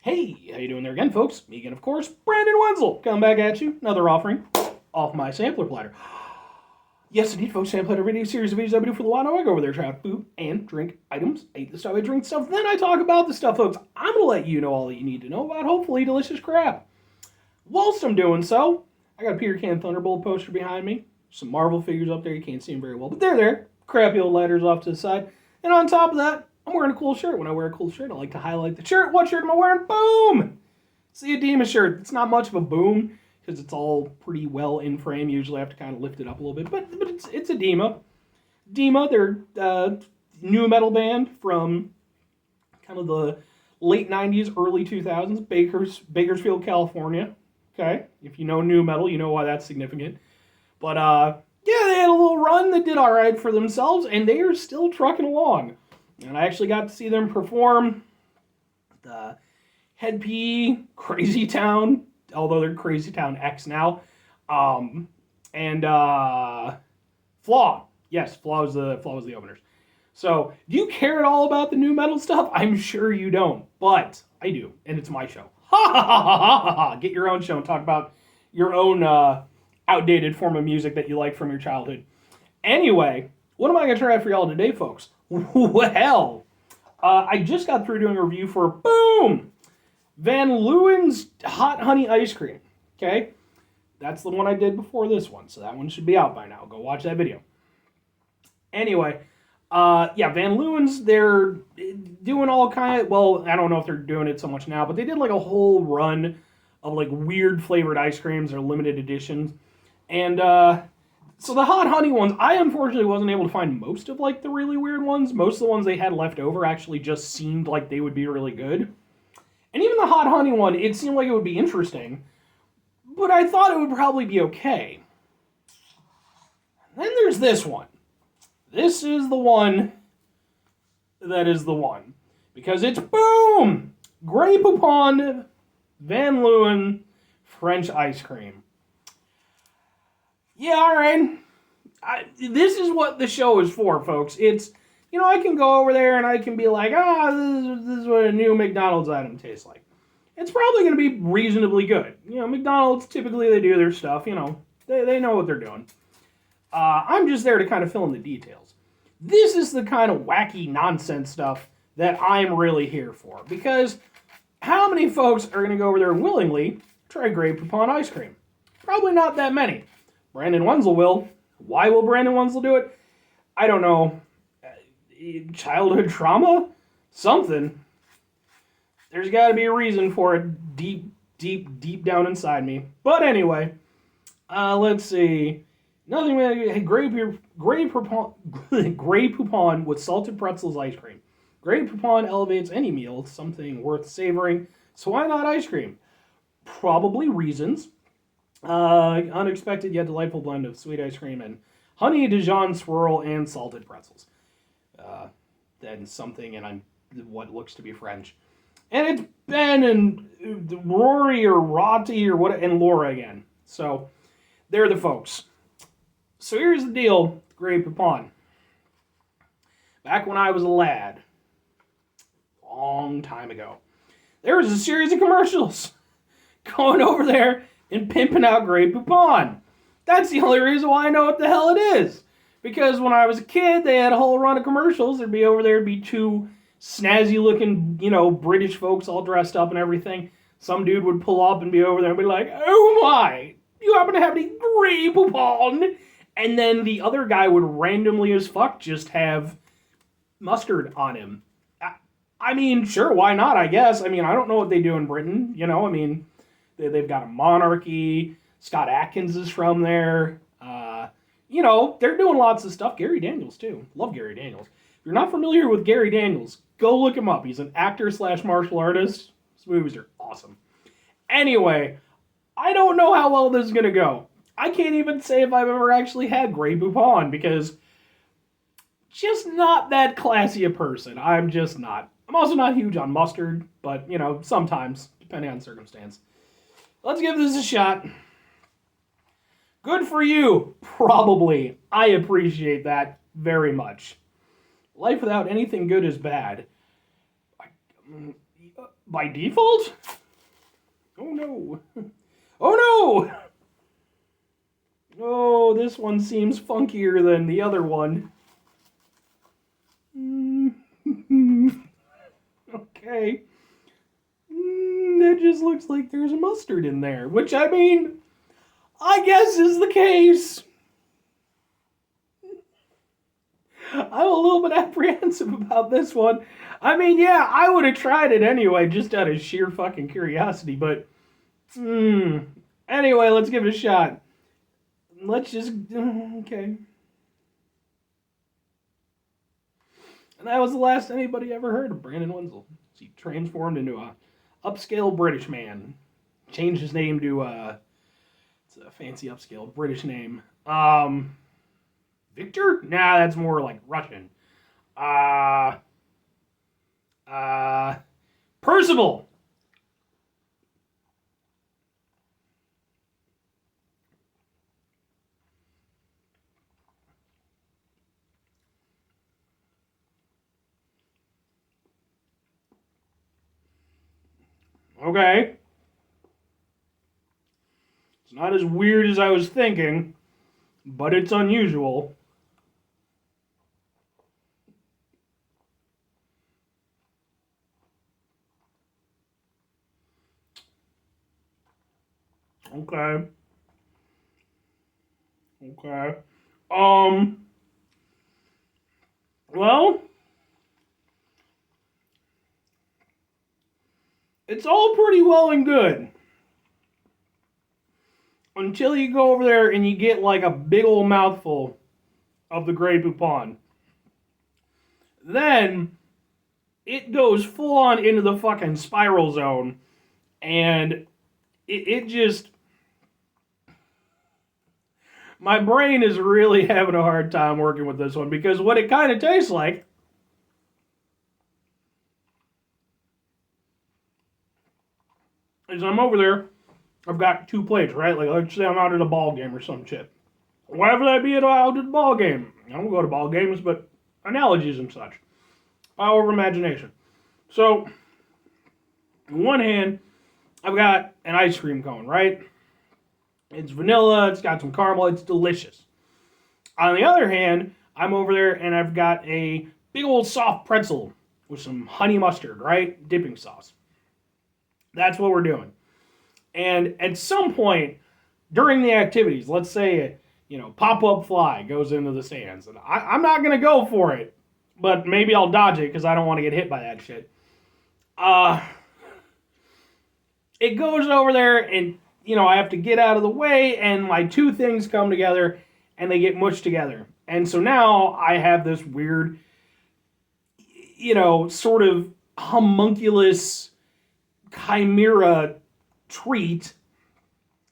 Hey, how you doing there again, folks? Me again, of course, Brandon Wenzel. Coming back at you, another offering off my sampler platter. Yes, indeed, folks, sampler platter video series of videos I do for the while. I go over there, try out food and drink items. I eat the stuff, I drink stuff, then I talk about the stuff, folks. I'm going to let you know all that you need to know about, hopefully, delicious crap. Whilst I'm doing so, I got a Peter Can Thunderbolt poster behind me. Some Marvel figures up there, you can't see them very well, but they're there. Crappy old letters off to the side. And on top of that, I'm wearing a cool shirt. When I wear a cool shirt, I like to highlight the shirt. What shirt am I wearing? Boom! It's the Edema shirt. It's not much of a boom because it's all pretty well in frame. Usually I have to kind of lift it up a little bit, but it's Edema. Edema, they're a new metal band from kind of the late 90s, early 2000s, Bakersfield, California. Okay, if you know new metal, you know why that's significant. But yeah, they had a little run that did all right for themselves, and they are still trucking along. And I actually got to see them perform the Head P, Crazy Town, although they're Crazy Town X now, and Flaw. Yes, Flaw was the openers. So, do you care at all about the new metal stuff? I'm sure you don't, but I do, and it's my show. Ha ha ha ha ha ha! Get your own show and talk about your own outdated form of music that you like from your childhood. Anyway, what am I going to try out for y'all today, folks? Well, I just got through doing a review for, boom, Van Leeuwen's Hot Honey Ice Cream. Okay? That's the one I did before this one, so that one should be out by now. Go watch that video. Anyway, yeah, Van Leeuwen's, they're doing all kind of, well, I don't know if they're doing it so much now, but they did like a whole run of like weird flavored ice creams or limited editions. And so the hot honey ones, I unfortunately wasn't able to find most of like the really weird ones. Most of the ones they had left over actually just seemed like they would be really good. And even the hot honey one, it seemed like it would be interesting, but I thought it would probably be okay. Then there's this one. This is the one that is the one. Because it's, boom, Grey Poupon Van Leeuwen French ice cream. Yeah, all right. This is what the show is for, folks. It's, you know, I can go over there and I can be like, this is what a new McDonald's item tastes like. It's probably going to be reasonably good. You know, McDonald's, typically they do their stuff, you know. They know what they're doing. I'm just there to kind of fill in the details. This is the kind of wacky nonsense stuff that I'm really here for. Because how many folks are going to go over there and willingly try Grey Poupon ice cream? Probably not that many. Brandon Wenzel will. Why will Brandon Wenzel do it? I don't know. Childhood trauma? Something. There's got to be a reason for it deep down inside me. But anyway, let's see. Nothing. Grey Poupon with salted pretzels ice cream. Grey Poupon elevates any meal, something worth savoring. So why not ice cream? Probably reasons. Unexpected yet delightful blend of sweet ice cream and honey Dijon swirl and salted pretzels. Then something and what looks to be French. And it's Ben and Rory or Rotty or what, and Laura again. So they're the folks. So here's the deal, Grey Poupon. Back when I was a lad, long time ago, there was a series of commercials going over there and pimping out Grey Poupon. That's the only reason why I know what the hell it is. Because when I was a kid, they had a whole run of commercials. There'd be over there, it'd be two snazzy-looking, you know, British folks all dressed up and everything. Some dude would pull up and be over there and be like, "Oh my, you happen to have any Grey Poupon?" And then the other guy would randomly as fuck just have mustard on him. I mean, sure, why not, I guess. I mean, I don't know what they do in Britain, you know, I mean, they've got a monarchy. Scott Adkins is from there. You know, they're doing lots of stuff. Gary Daniels, too. Love Gary Daniels. If you're not familiar with Gary Daniels, go look him up. He's an actor / martial artist. His movies are awesome. Anyway, I don't know how well this is going to go. I can't even say if I've ever actually had Grey Poupon because just not that classy a person. I'm just not. I'm also not huge on mustard, but, you know, sometimes, depending on circumstance. Let's give this a shot. Good for you, probably. I appreciate that very much. Life without anything good is bad. By default? Oh no. Oh no! Oh, this one seems funkier than the other one. Okay. It just looks like there's mustard in there, which, I mean, I guess is the case. I'm a little bit apprehensive about this one. I mean, yeah, I would have tried it anyway, just out of sheer fucking curiosity, but... Anyway, let's give it a shot. Let's just... Okay. And that was the last anybody ever heard of Brandon Wenzel. He transformed into a upscale British man. Changed his name to, it's a fancy upscale British name. Victor? Nah, that's more like Russian. Percival! Okay. It's not as weird as I was thinking, but it's unusual. Okay. Okay. Well, it's all pretty well and good. Until you go over there and you get like a big old mouthful of the Grey Poupon. Then it goes full on into the fucking spiral zone. And it just... My brain is really having a hard time working with this one because what it kind of tastes like is I'm over there, I've got 2 plates, right? Like, let's say I'm out at a ball game or some shit. Whatever that be out at a ball game. I don't go to ball games, but analogies and such. Power of imagination. So, on one hand, I've got an ice cream cone, right? It's vanilla, it's got some caramel, it's delicious. On the other hand, I'm over there and I've got a big old soft pretzel with some honey mustard, right? Dipping sauce. That's what we're doing. And at some point during the activities, let's say, pop-up fly goes into the stands. And I'm not going to go for it, but maybe I'll dodge it because I don't want to get hit by that shit. It goes over there and, I have to get out of the way and my 2 things come together and they get mushed together. And so now I have this weird, sort of homunculus chimera treat,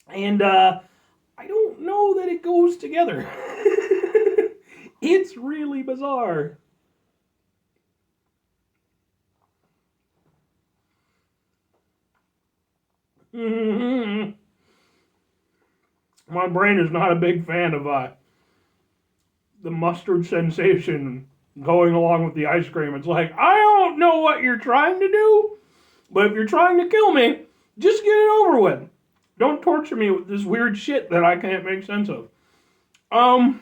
and I don't know that it goes together. It's really bizarre. My brain is not a big fan of the mustard sensation going along with the ice cream. It's like, I don't know what you're trying to do, but if you're trying to kill me, just get it over with. Don't torture me with this weird shit that I can't make sense of. I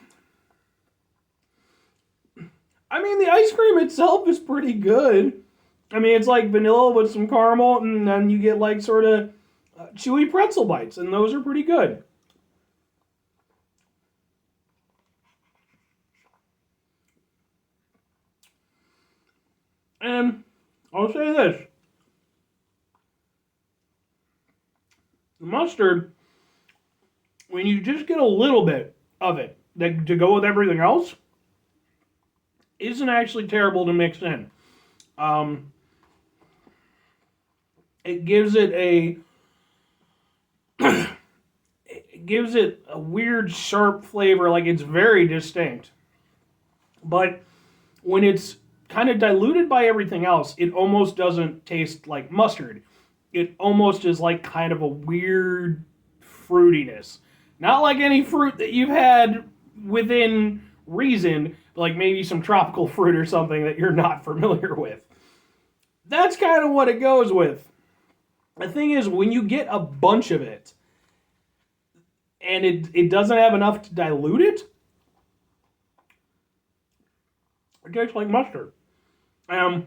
mean, the ice cream itself is pretty good. I mean, it's like vanilla with some caramel, and then you get like sort of chewy pretzel bites, and those are pretty good. And I'll say this. The mustard, when you just get a little bit of it to go with everything else, isn't actually terrible to mix in. It gives it a weird sharp flavor, like it's very distinct. But when it's kind of diluted by everything else, it almost doesn't taste like mustard. It almost is like kind of a weird fruitiness. Not like any fruit that you've had within reason, but like maybe some tropical fruit or something that you're not familiar with. that's kind of what it goes with. The thing is, when you get a bunch of it, and it doesn't have enough to dilute it, it tastes like mustard. No,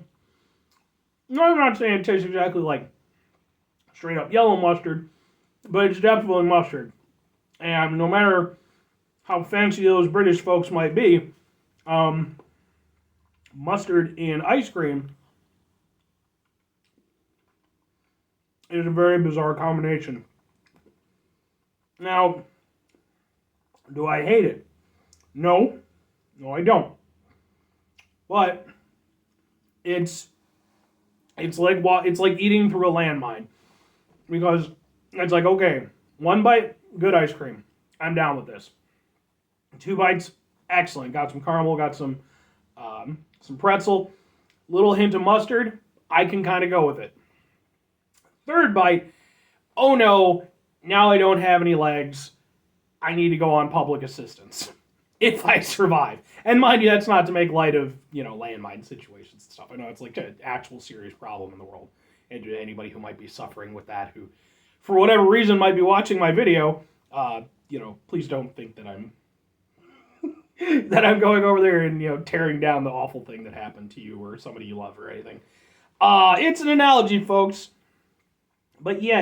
I'm not saying it tastes exactly like straight up yellow mustard, but it's definitely mustard. And no matter how fancy those British folks might be, mustard in ice cream is a very bizarre combination. Now, do I hate it? No, I don't. But it's like eating through a landmine, because it's like, okay, one bite, good ice cream, I'm down with this. 2 bites, excellent. Got some caramel, got some pretzel, little hint of mustard. I can kind of go with it. 3rd bite, oh no, now I don't have any legs. I need to go on public assistance if I survive. And mind you, that's not to make light of, landmine situations and stuff. I know it's like an actual serious problem in the world. And to anybody who might be suffering with that, who, for whatever reason, might be watching my video, please don't think that I'm that I'm going over there and, tearing down the awful thing that happened to you or somebody you love or anything. It's an analogy, folks. But yeah,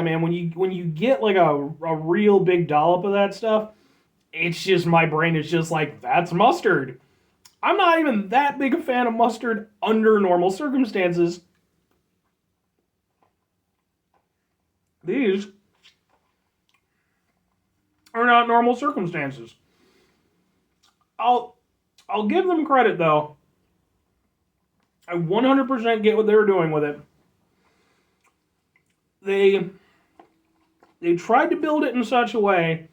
man, when you get like a real big dollop of that stuff, it's just, my brain is just like, that's mustard. I'm not even that big a fan of mustard under normal circumstances. These are not normal circumstances. I'll give them credit, though. I 100% get what they were doing with it. They tried to build it in such a way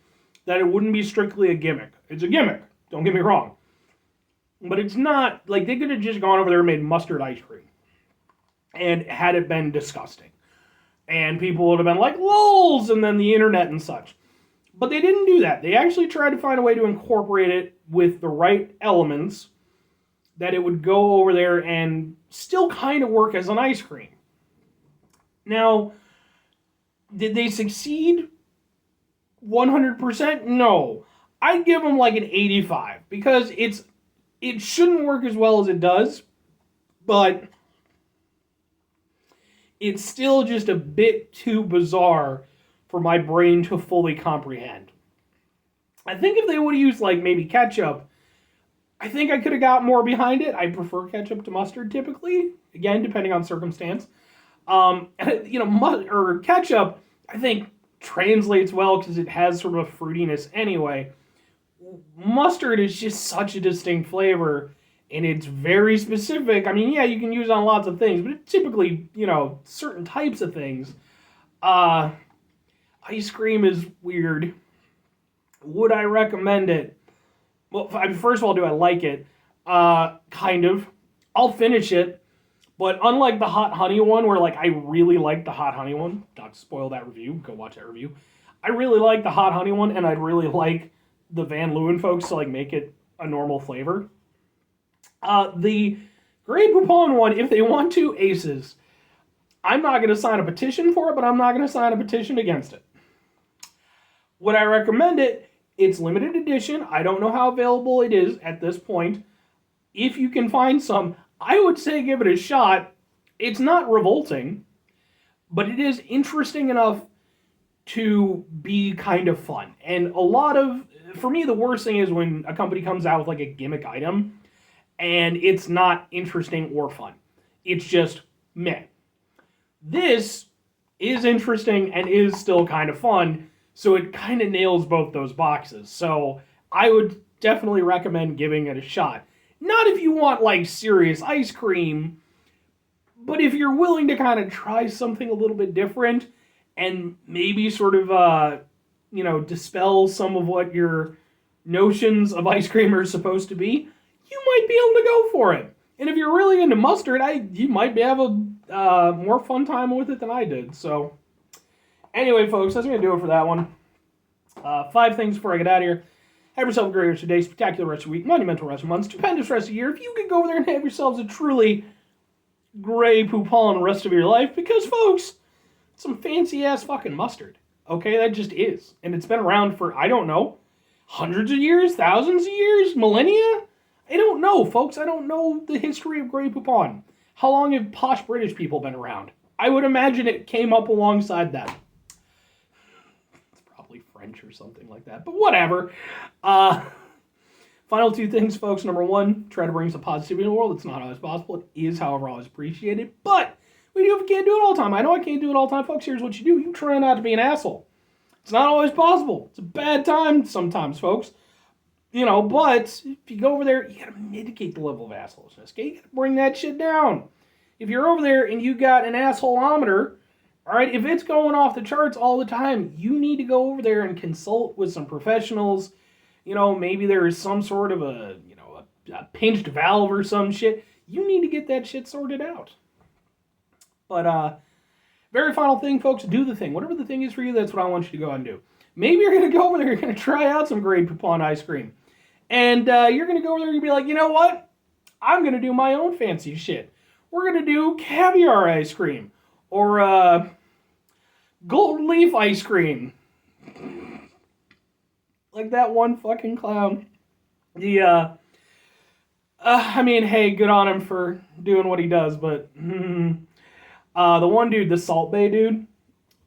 that it wouldn't be strictly a gimmick. It's a gimmick, don't get me wrong. But it's not, like, they could have just gone over there and made mustard ice cream. And had it been disgusting. And people would have been like, lols, and then the internet and such. But they didn't do that. They actually tried to find a way to incorporate it with the right elements, that it would go over there and still kind of work as an ice cream. Now, did they succeed 100%? No. I'd give them like an 85, because it shouldn't work as well as it does, but it's still just a bit too bizarre for my brain to fully comprehend. I think if they would have used like maybe ketchup, I think I could have got more behind it. I prefer ketchup to mustard typically, again, depending on circumstance. Or ketchup, I think translates well because it has sort of a fruitiness anyway. Mustard is just such a distinct flavor, and it's very specific. I mean, yeah, you can use it on lots of things, but it's typically, certain types of things. Ice cream is weird. Would I recommend it? Well, first of all, do I like it? Kind of. I'll finish it. But unlike the hot honey one, where I really like the hot honey one, not to spoil that review, go watch that review. I really like the hot honey one, and I'd really like the Van Leeuwen folks to make it a normal flavor. The Grey Poupon one, if they want to, aces. I'm not going to sign a petition for it, but I'm not going to sign a petition against it. Would I recommend it? It's limited edition. I don't know how available it is at this point. If you can find some, I would say give it a shot. It's not revolting, but it is interesting enough to be kind of fun. And for me, the worst thing is when a company comes out with a gimmick item and it's not interesting or fun. It's just meh. This is interesting and is still kind of fun, so it kind of nails both those boxes. So I would definitely recommend giving it a shot. Not if you want serious ice cream, but if you're willing to kind of try something a little bit different and maybe sort of, dispel some of what your notions of ice cream are supposed to be, you might be able to go for it. And if you're really into mustard, you might have a more fun time with it than I did. So, anyway, folks, that's going to do it for that one. 5 things before I get out of here. Have yourself a great rest of your day, spectacular rest of your week, monumental rest of your month, stupendous rest of your year. If you could go over there and have yourselves a truly gray Poupon the rest of your life because, folks, it's some fancy-ass fucking mustard. Okay, that just is. And it's been around for, I don't know, hundreds of years, thousands of years, millennia? I don't know, folks. I don't know the history of gray Poupon. How long have posh British people been around? I would imagine it came up alongside that. It's probably French or something like that, but whatever. Final two things, folks. Number one, try to bring some positivity in the world. It's not always possible. It is, however, always appreciated. But we can't do it all the time. I know I can't do it all the time, folks. Here's what you do. You try not to be an asshole. It's not always possible. It's a bad time sometimes, folks. But if you go over there, you gotta mitigate the level of assholeness. Okay? You gotta bring that shit down. If you're over there and you got an assholeometer, all right, if it's going off the charts all the time, you need to go over there and consult with some professionals. Maybe there is some sort of a pinched valve or some shit. You need to get that shit sorted out. But, very final thing, folks, do the thing. Whatever the thing is for you, that's what I want you to go and do. Maybe you're going to go over there, you're going to try out some great Poupon ice cream. And you're going to go over there and be like, you know what? I'm going to do my own fancy shit. We're going to do caviar ice cream. Or gold leaf ice cream. Like that one fucking clown. Hey, good on him for doing what he does, but the one dude, the Salt Bay dude,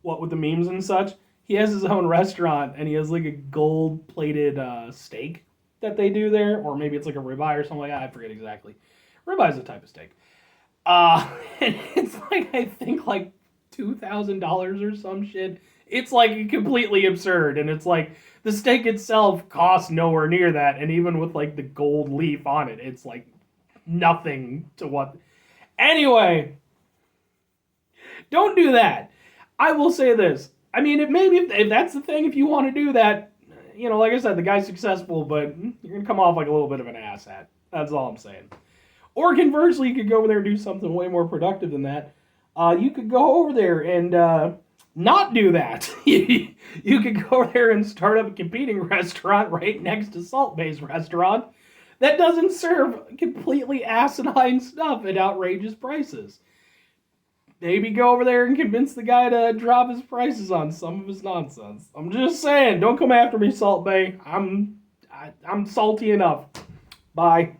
what with the memes and such, he has his own restaurant, and he has like a gold-plated steak that they do there, or maybe it's like a ribeye or something like that, I forget exactly. Ribeye is a type of steak. And it's like, I think like $2,000 or some shit. It's like completely absurd, and it's like, the steak itself costs nowhere near that, and even with like the gold leaf on it, it's like nothing to what. Anyway, don't do that. I will say this. Maybe if that's the thing, if you want to do that, like I said, the guy's successful, but you're going to come off like a little bit of an asshat. That's all I'm saying. Or conversely, you could go over there and do something way more productive than that. You could go over there and not do that. You could go over there and start up a competing restaurant right next to Salt Bay's restaurant that doesn't serve completely asinine stuff at outrageous prices. Maybe go over there and convince the guy to drop his prices on some of his nonsense. I'm just saying, don't come after me, Salt Bay. I'm salty enough. Bye.